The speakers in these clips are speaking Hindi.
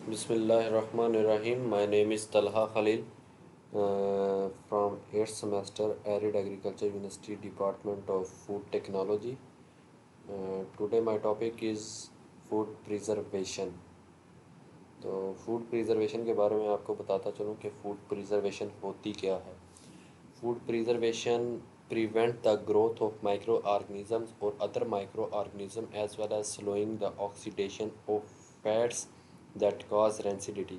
Bismillahirrahmanirrahim. My name is Talha Khalil from 8th semester Arid Agriculture University Department of Food Technology. Today my topic is food preservation. तो फूड प्रिजर्वेशन के बारे में आपको बताता चलूँ कि फूड प्रिजर्वेशन होती क्या है। Food preservation prevent the growth of microorganisms or other microorganisms as well as slowing the oxidation of fats that cause rancidity.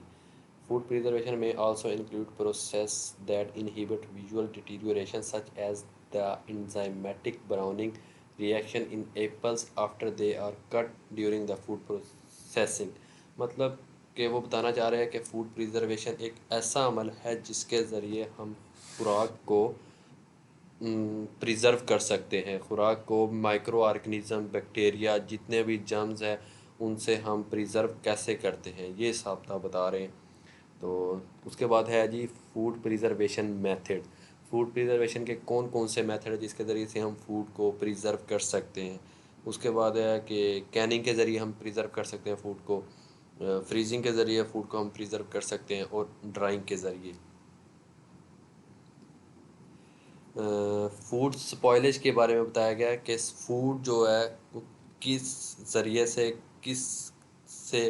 Food preservation may also include processes that inhibit visual deterioration such as the enzymatic browning reaction in apples after they are cut during the food processing. मतलब कि वो बताना चाह रहे हैं कि फूड प्रिजर्वेशन एक ऐसा अमल है जिसके ज़रिए हम खुराक को प्रिज़र्व कर सकते हैं। खुराक को माइक्रो ऑर्गेनिज़म, बैक्टीरिया, जितने भी जर्म्स हैं उनसे हम प्रिज़र्व कैसे करते हैं, ये साहब बता रहे हैं। तो उसके बाद है जी food preservation method. Food preservation के कौन कौन से मेथड है जिसके ज़रिए से हम फूड को प्रिज़र्व कर सकते हैं। उसके बाद है कि कैनिंग के ज़रिए हम प्रिज़र्व कर सकते हैं फूड को, फ्रीजिंग के ज़रिए फूड को हम प्रिज़र्व कर सकते हैं और ड्राइंग के ज़रिए। फूड स्पॉयलेज के बारे में बताया गया है कि फूड जो है वो किस ज़रिए से किस से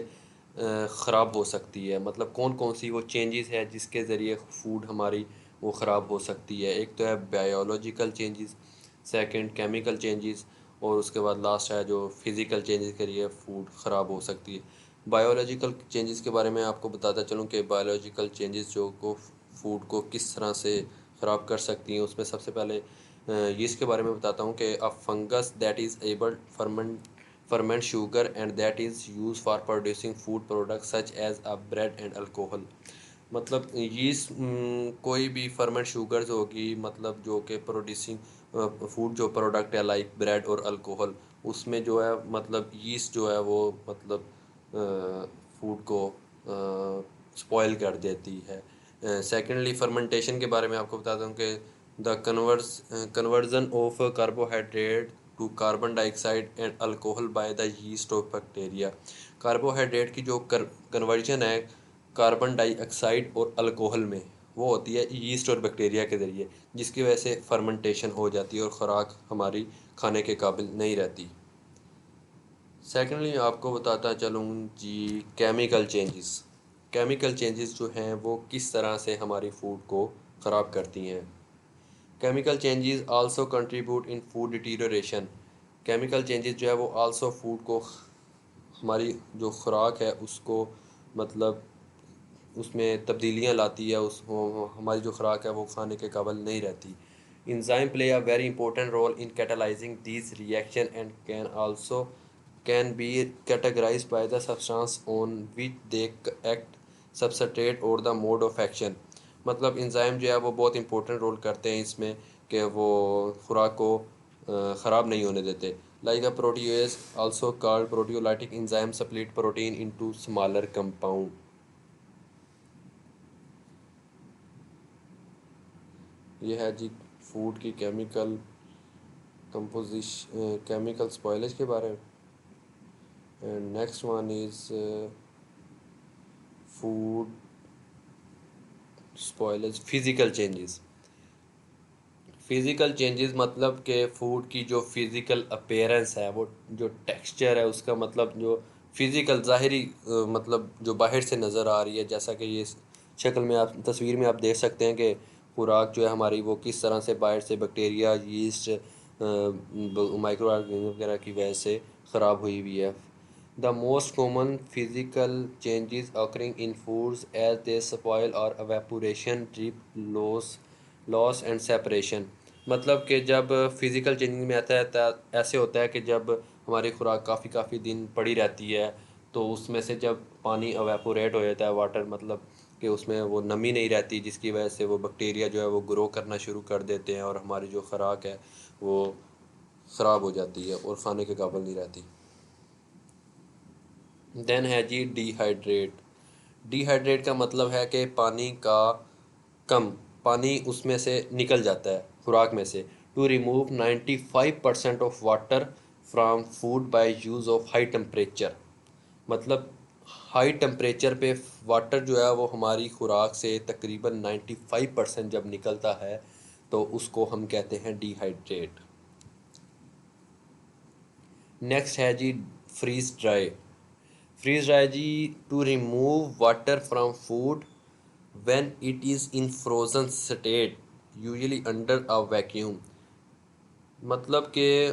ख़राब हो सकती है। मतलब कौन कौन सी वो चेंजेस है जिसके ज़रिए फूड हमारी वो ख़राब हो सकती है। एक तो है biological changes, second chemical changes और उसके बाद लास्ट है जो फिज़िकल चेंजेस के लिए फूड ख़राब हो सकती है। बायोलॉजिकल चेंजेस के बारे में आपको बताता चलूँ कि बायोलॉजिकल चेंजेस जो को फूड को किस तरह से ख़राब कर सकती हैं। उसमें सबसे पहले यीस्ट के बारे में बताता हूँ कि a fungus that is able ferment sugar and that is used for producing food products such as a bread and alcohol। मतलब यीस्ट कोई भी फर्मेंट शुगर्स होगी, मतलब जो कि प्रोड्यूसिंग फूड जो प्रोडक्ट है लाइक ब्रेड और अल्कोहल, उसमें जो है मतलब यीस्ट जो है वो मतलब फूड को स्पॉइल कर देती है। सेकेंडली फर्मेंटेशन के बारे में आपको बताता हूँ कि the conversion of carbohydrate to carbon dioxide and alcohol by the yeast of bacteria. Carbohydrate की जो कन्वर्जन है कार्बन डाइऑक्साइड और अल्कोहल में, वो होती है यीस्ट और बैक्टीरिया के ज़रिए, जिसकी वजह से फर्मेंटेशन हो जाती है और ख़ुराक हमारी खाने के काबिल नहीं रहती। सेकेंडली आपको बताता चलूँ जी केमिकल चेंजेस। केमिकल चेंजेस जो हैं वो किस तरह से हमारी फूड को ख़राब करती हैं। Chemical changes also contribute in food deterioration. Chemical changes जो है वो आल्सो फूड को, हमारी जो खुराक है उसको मतलब उसमें तब्दीलियाँ लाती है, उस हमारी जो खुराक है वो खाने के काबिल नहीं रहती। Enzyme play a very important role in catalysing these reaction and can be categorised by the substance on which they act, substrate और द मोड ऑफ एक्शन। मतलब इंजाइम जो है वो बहुत इंपॉर्टेंट रोल करते हैं इसमें कि वो खुराक को ख़राब नहीं होने देते। लाइक अ protease also called proteolytic enzyme split protein into smaller compound. ये है जी फूड की केमिकल कंपोजिशन, केमिकल स्पॉयलेज के बारे में। And next one is food spoilage physical changes. Physical changes मतलब कि फूड की जो फिज़िकल अपीयरेंस है, वो जो टेक्सचर है उसका, मतलब जो फिज़िकल ज़ाहिरी मतलब जो बाहर से नज़र आ रही है, जैसा कि ये शक्ल में आप तस्वीर में आप देख सकते हैं कि खुराक जो है हमारी वो किस तरह से बाहर से बैक्टीरिया, यीस्ट, माइक्रो ऑर्गेनिज्म वगैरह की वजह से ख़राब हुई हुई है। The most common physical changes occurring in foods as they spoil or evaporation, drip, loss and separation. मतलब कि जब फिज़िकल चेंजिंग में आता है ऐसे होता है कि जब हमारी खुराक काफ़ी दिन पड़ी रहती है तो उसमें से जब पानी अवेपोरेट हो जाता है, वाटर, मतलब कि उसमें वो नमी नहीं रहती, जिसकी वजह से वो बैक्टीरिया जो है वो ग्रो करना शुरू कर देते हैं और हमारी जो खुराक है वो ख़राब हो जाती है और खाने के काबिल नहीं रहती। देन है जी डिहाइड्रेट। डिहाइड्रेट का मतलब है कि पानी का कम, पानी उसमें से निकल जाता है खुराक में से। To remove 95% of water from food by use of high temperature. मतलब हाई टेम्परेचर पे वाटर जो है वो हमारी खुराक से तकरीबन 95% जब निकलता है तो उसको हम कहते हैं डिहाइड्रेट। नेक्स्ट है जी फ्रीज ड्राई। फ्रीज ड्राई जी, to remove water from food when it is in frozen state usually under a vacuum. मतलब कि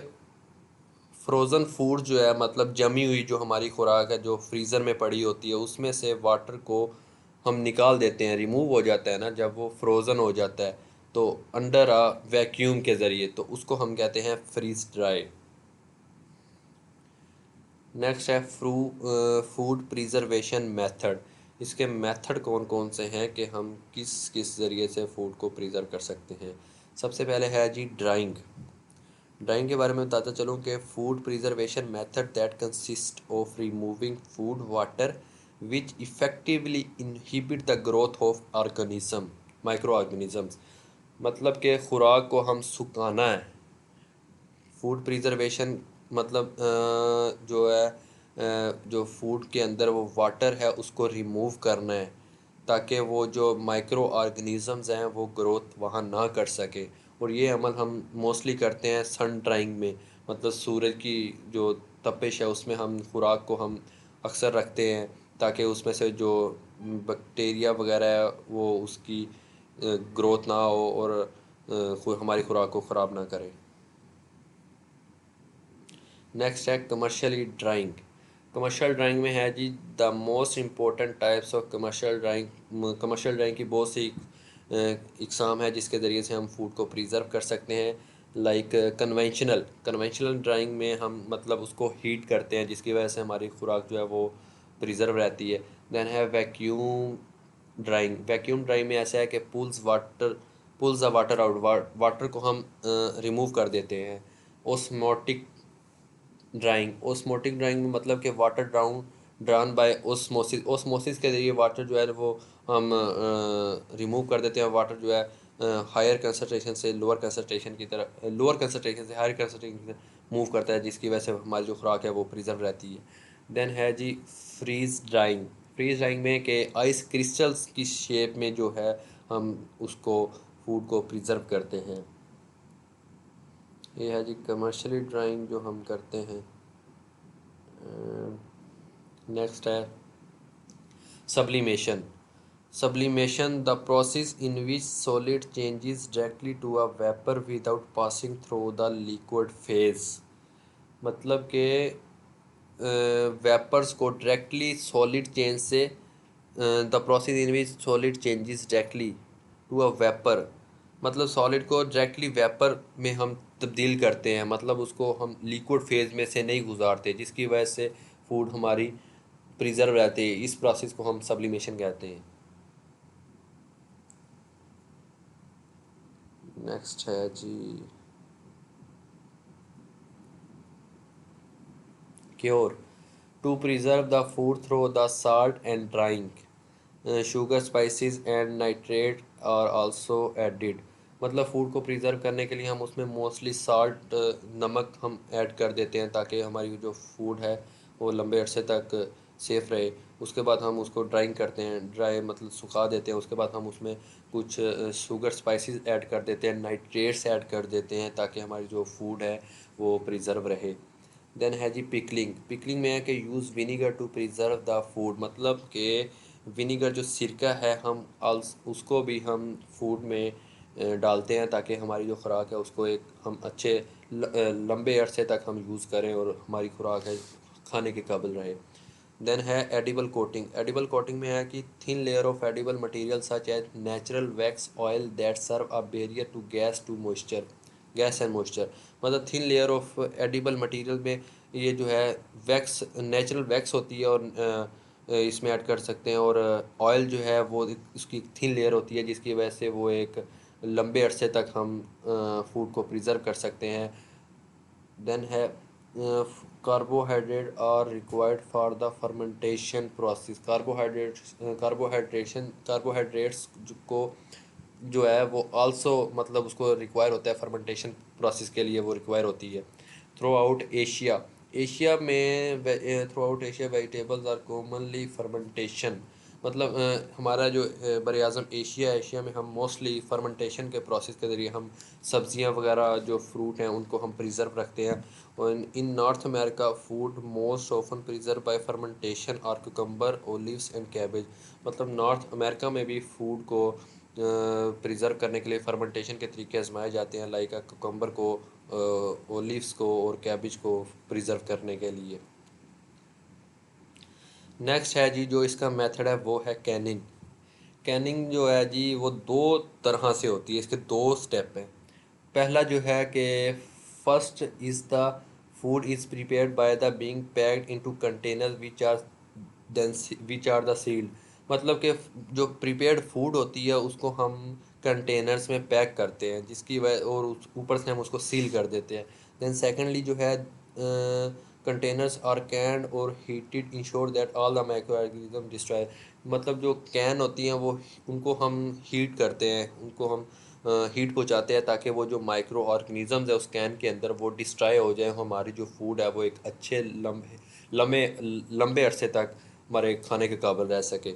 फ्रोज़न फूड जो है, मतलब जमी हुई जो हमारी खुराक है जो फ्रीज़र में पड़ी होती है, उसमें से वाटर को हम निकाल देते हैं, रिमूव हो जाता है ना जब वो फ्रोज़न हो जाता है, तो अंडर अ वैक्यूम के ज़रिए, तो उसको हम कहते हैं फ्रीज ड्राई। नेक्स्ट है फूड प्रिजर्वेशन मेथड। इसके मेथड कौन कौन से हैं कि हम किस किस ज़रिए से फूड को प्रिजर्व कर सकते हैं। सबसे पहले है जी ड्राइंग। ड्राइंग के बारे में बताता चलूँ कि food preservation method that consist of removing food water which effectively inhibit the growth of organism micro organisms. मतलब कि खुराक को हम सुखाना है। फूड प्रिजर्वेशन मतलब जो है जो फूड के अंदर वो वाटर है उसको रिमूव करना है ताकि वो जो माइक्रो ऑर्गेनिज़म्स हैं वो ग्रोथ वहाँ ना कर सके। और ये अमल हम मोस्टली करते हैं सन ड्राइंग में, मतलब सूरज की जो तपिश है उसमें हम खुराक को हम अक्सर रखते हैं ताकि उसमें से जो बैक्टीरिया वगैरह है वो उसकी ग्रोथ ना हो और हमारी खुराक को ख़राब ना करे। नेक्स्ट है कमर्शियली ड्राइंग। कमर्शियल ड्राइंग में है जी the most important types of commercial drying. Commercial drying की बहुत सी इकसाम है जिसके ज़रिए से हम फूड को प्रिजर्व कर सकते हैं। लाइक कन्वेंशनल ड्राइंग में हम मतलब उसको हीट करते हैं जिसकी वजह से हमारी खुराक जो है वो प्रिजर्व रहती है। देन है वैक्यूम ड्राइंग। वैक्यूम ड्राइंग में ऐसा है कि pulls the water out, water को हम रिमूव कर देते हैं। ओस्मोटिक ड्राइंग में मतलब कि वाटर ड्राउन बाय ओस्मोसिस के ज़रिए वाटर जो है वो हम रिमूव कर देते हैं। वाटर जो है हायर कंसनट्रेशन से लोअर कंसनट्रेशन की तरफ, लोअर कंसनट्रेशन से हायर कंसनट्रेशन की तरफ मूव करता है जिसकी वजह से हमारी जो खुराक है वो प्रिजर्व रहती है। देन है जी फ्रीज ड्राइंग। फ्रीज ड्राइंग में कि आइस क्रिस्टल्स की शेप में जो है हम उसको फूड को प्रिजर्व करते हैं। ये है जी कमर्शियली ड्राइंग जो हम करते हैं। नेक्स्ट है sublimation. Sublimation, the process in which solid changes directly to a vapor without passing through the liquid phase. मतलब कि वेपर्स को डायरेक्टली सॉलिड चेंज से, the process in which solid changes directly to a vapour, मतलब सॉलिड को डायरेक्टली वेपर में हम तब्दील करते हैं, मतलब उसको हम लिक्विड फेज में से नहीं गुजारते जिसकी वजह से फूड हमारी प्रिजर्व रहते हैं। इस प्रोसेस को हम सब्लिमेशन कहते हैं। नेक्स्ट है जी cure. To preserve the food through the salt and drying sugar spices and nitrate are also added. मतलब फूड को प्रिजर्व करने के लिए हम उसमें मोस्टली साल्ट, नमक हम ऐड कर देते हैं ताकि हमारी जो फूड है वो लंबे अरसे तक सेफ़ रहे। उसके बाद हम उसको ड्राइंग करते हैं, ड्राई मतलब सुखा देते हैं। उसके बाद हम उसमें कुछ शुगर स्पाइसेस ऐड कर देते हैं, नाइट्रेट्स ऐड कर देते हैं ताकि हमारी जो फूड है वो प्रिजर्व रहे। देन है जी पिकलिंग में है कि use vinegar to preserve the food. मतलब कि विनीगर जो सिरका है हम उसको भी हम फूड में डालते हैं ताकि हमारी जो खुराक है उसको एक हम अच्छे लंबे अरसे तक हम यूज़ करें और हमारी खुराक है खाने के काबिल रहे। देन है एडिबल कोटिंग। एडिबल कोटिंग में है कि thin layer of edible material such as natural wax oil that serve a barrier to gas and moisture. मतलब thin layer of edible material में ये जो है वैक्स, नेचुरल वैक्स होती है और इसमें ऐड कर सकते हैं। और ऑयल जो है वो उसकी थिन लेयर होती है जिसकी वजह से वो एक लंबे अरसे तक हम फूड को प्रिजर्व कर सकते हैं। देन है carbohydrate are required for the fermentation process. Carbohydrates को जो है वो आल्सो मतलब उसको रिक्वायर होता है फर्मेंटेशन प्रोसेस के लिए, वो रिक्वायर होती है। थ्रू आउट एशिया, एशिया में throughout Asia vegetables are commonly fermentation, मतलब हमारा जो बर अज़म एशिया है, एशिया में हम मोस्टली फर्मेंटेशन के प्रोसेस के ज़रिए हम सब्ज़ियाँ वगैरह जो फ्रूट हैं उनको हम प्रिजर्व रखते हैं। और in North America food most often preserve by fermentation are cucumber, olives and cabbage, मतलब नॉर्थ अमेरिका में भी फूड को प्रिजर्व करने के लिए फर्मेंटेशन के तरीके आजमाए जाते हैं, लाइक कुकम्बर को, ओलिव्स को और कैबेज को प्रिजर्व करने के लिए। नेक्स्ट है जी जो इसका मेथड है वो है कैनिंग। कैनिंग जो है जी वो दो तरह से होती है, इसके दो स्टेप हैं। पहला जो है कि first is the food is prepared by the being packed into container which are the sealed, मतलब कि जो प्रिपेयर्ड फूड होती है उसको हम कंटेनर्स में पैक करते हैं, जिसकी वजह और ऊपर से हम उसको सील कर देते हैं। देन सेकेंडली जो है कंटेनर्स आर कैंड और heated ensure that all the micro organism destroy, मतलब जो कैन होती हैं वो उनको हम हीट करते हैं, उनको हम हीट पहुँचाते हैं ताकि वो जो माइक्रो ऑर्गेनिज़म्स है उस कैन के अंदर वो डिस्ट्रॉय हो जाए, हमारी जो फूड है वो एक अच्छे लंबे लंबे अरसे तक हमारे खाने के काबिल रह सके।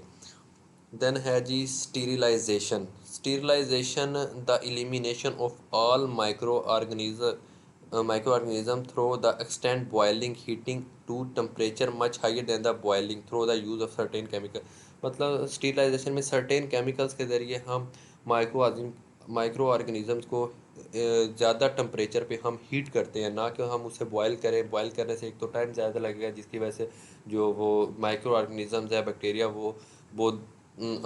देन है जी sterilisation. Sterilisation the elimination of all micro organism through the extend boiling heating to temperature much higher than the boiling through the use of certain chemical, मतलब स्टीरिलाइजेशन में सर्टेन केमिकल्स के ज़रिए हम माइक्रो माइक्रो ऑर्गेनिज़म्स को ज़्यादा टेम्परेचर पे हम हीट करते हैं, ना कि हम उसे बॉयल करें। बॉयल करने से एक तो टाइम ज़्यादा लगेगा, जिसकी वजह से जो वो माइक्रो ऑर्गेनिज़म्स है, बैक्टीरिया, वो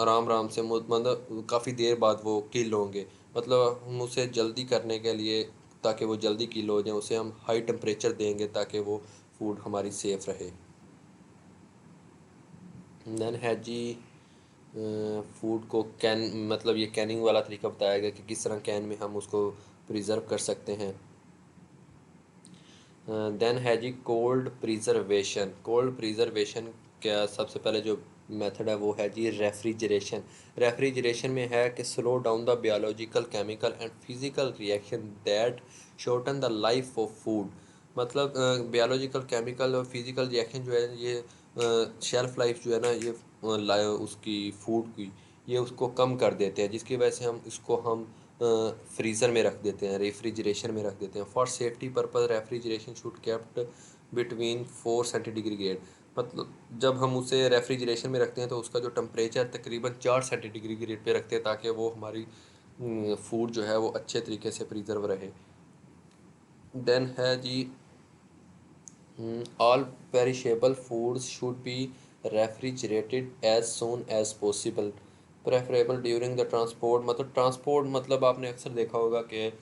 आराम आराम से मतलब काफ़ी देर बाद वो किल होंगे। मतलब हम उसे जल्दी करने के लिए, ताकि वो जल्दी किल हो जाए, उसे हम हाई टेम्परेचर देंगे ताकि वो फूड हमारी सेफ़ रहे। देन है जी फूड को कैन, मतलब ये कैनिंग वाला तरीका बताया गया कि किस तरह कैन में हम उसको प्रिज़र्व कर सकते हैं। देन है जी कोल्ड प्रिजर्वेशन। कोल्ड प्रिजर्वेशन का सबसे पहले जो मेथड है वो है जी रेफ्रिजरेशन। रेफ्रिजरेशन में है कि slow down the biological chemical and physical reaction that shorten the life of food, मतलब बायोलॉजिकल केमिकल और फिजिकल रिएक्शन जो है ये शेल्फ लाइफ जो है ना ये उसकी फूड की ये उसको कम कर देते हैं, जिसकी वजह से हम इसको हम फ्रीज़र में रख देते हैं, रेफ्रिजरेशन में रख देते हैं। For safety purpose refrigeration should kept between 4 centigrade, मतलब जब हम उसे रेफ्रिजरेशन में रखते हैं तो उसका जो टेम्परेचर तकरीबन 4 सेंटीग्रेड पे रखते हैं, ताकि वो हमारी फूड जो है वो अच्छे तरीके से प्रिजर्व रहे। देन है जी all perishable foods should be refrigerated as soon as possible, preferable during the transport, मतलब ट्रांसपोर्ट, मतलब आपने अक्सर देखा होगा कि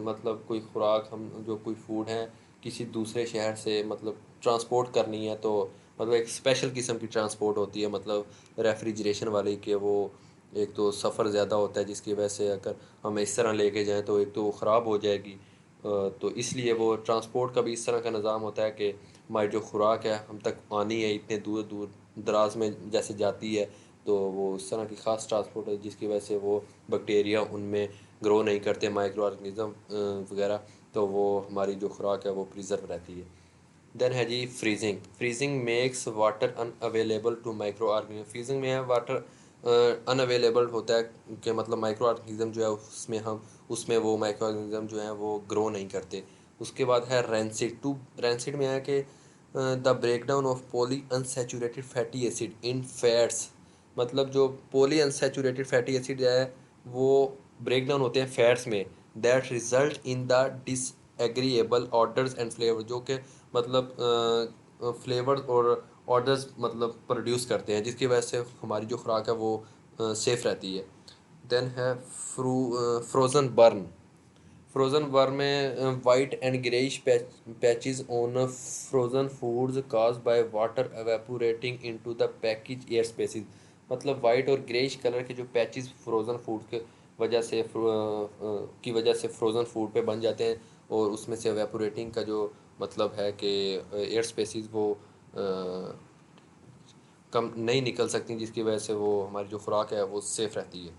मतलब कोई खुराक हम जो कोई फूड है किसी दूसरे शहर से मतलब ट्रांसपोर्ट करनी है, तो मतलब एक स्पेशल किस्म की ट्रांसपोर्ट होती है, मतलब रेफ्रिजरेशन वाली, कि वो एक तो सफ़र ज़्यादा होता है, जिसकी वजह से अगर हम इस तरह लेके जाएं तो एक तो वो ख़राब हो जाएगी। तो इसलिए वो ट्रांसपोर्ट का भी इस तरह का निज़ाम होता है कि हमारी जो खुराक है हम तक आनी है इतने दूर दूर दराज में जैसे जाती है, तो वो इस तरह की ख़ास ट्रांसपोर्ट है जिसकी वजह से वो बैक्टीरिया उनमें ग्रो नहीं करते, माइक्रो ऑर्गेनिज़म वगैरह, तो वो हमारी जो खुराक है वो प्रिजर्व रहती है। देन है जी freezing. Freezing makes water unavailable to micro organism. Freezing में है वाटर अनअवेलेबल होता है कि मतलब माइक्रो ऑर्गेनिज्म जो है उसमें वो माइक्रो ऑर्गेनिज्म जो है वो ग्रो नहीं करते। उसके बाद है रेंसिड। टू रेंसिड में है कि the breakdown of poly unsaturated fatty acid in fats, मतलब जो पॉली अनसेचुरेटेड फैटी एसिड है वो ब्रेक डाउन होते हैं फैट्स में, that result in the disagreeable orders and flavour, जो कि मतलब फ्लेवर्स और ऑर्डर्स मतलब प्रोड्यूस करते हैं, जिसकी वजह से हमारी जो खुराक है वो सेफ़ रहती है। देन है फ्रोज़न बर्न। फ्रोज़न बर्न में white and greyish patches on frozen foods caused by water evaporating into the package air spaces, मतलब वाइट और ग्रेइश कलर के जो पैचेस फ्रोज़न फूड के वजह से की वजह से फ्रोज़न फूड पे बन जाते हैं, और उसमें से एवेपोरेटिंग का जो मतलब है कि एयर स्पेसिस वो कम नहीं निकल सकती, जिसकी वजह से वो हमारी जो खुराक है वो सेफ़ रहती है।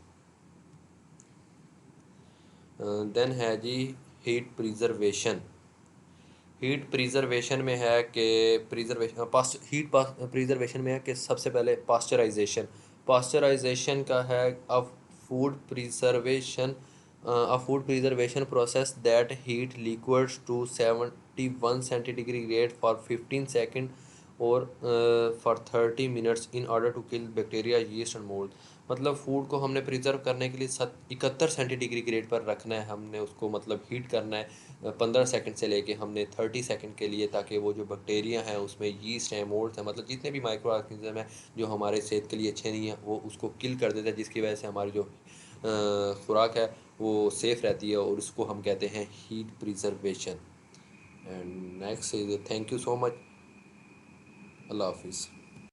देन है जी हीट प्रिजर्वेशन। हीट प्रिजर्वेशन में है कि प्रिजर्वेशन प्रिजर्वेशन में है कि सबसे पहले पास्चराइजेशन। पास्चराइजेशन का है food preservation food preservation process that heat liquids to 71 centigrade for 15 second और for 30 minutes in order to kill bacteria yeast and mould. मतलब फूड को हमने प्रिजर्व करने के लिए 71 सेंटीग्रेड पर रखना है, हमने उसको मतलब हीट करना है 15 सेकंड से लेके हमने 30 सेकंड के लिए, ताकि वो जो बैक्टीरिया हैं उसमें यीस्ट हैं, मोल्ड्स हैं, मतलब जितने भी माइक्रो ऑर्गेनिज्म हैं जो हमारे सेहत के लिए अच्छे नहीं हैं वो उसको किल कर देता है, जिसकी वजह से हमारी जो खुराक है वो सेफ़ रहती है, और उसको हम कहते हैं heat preservation. And next is thank you so much. अल्लाह हाफिज़।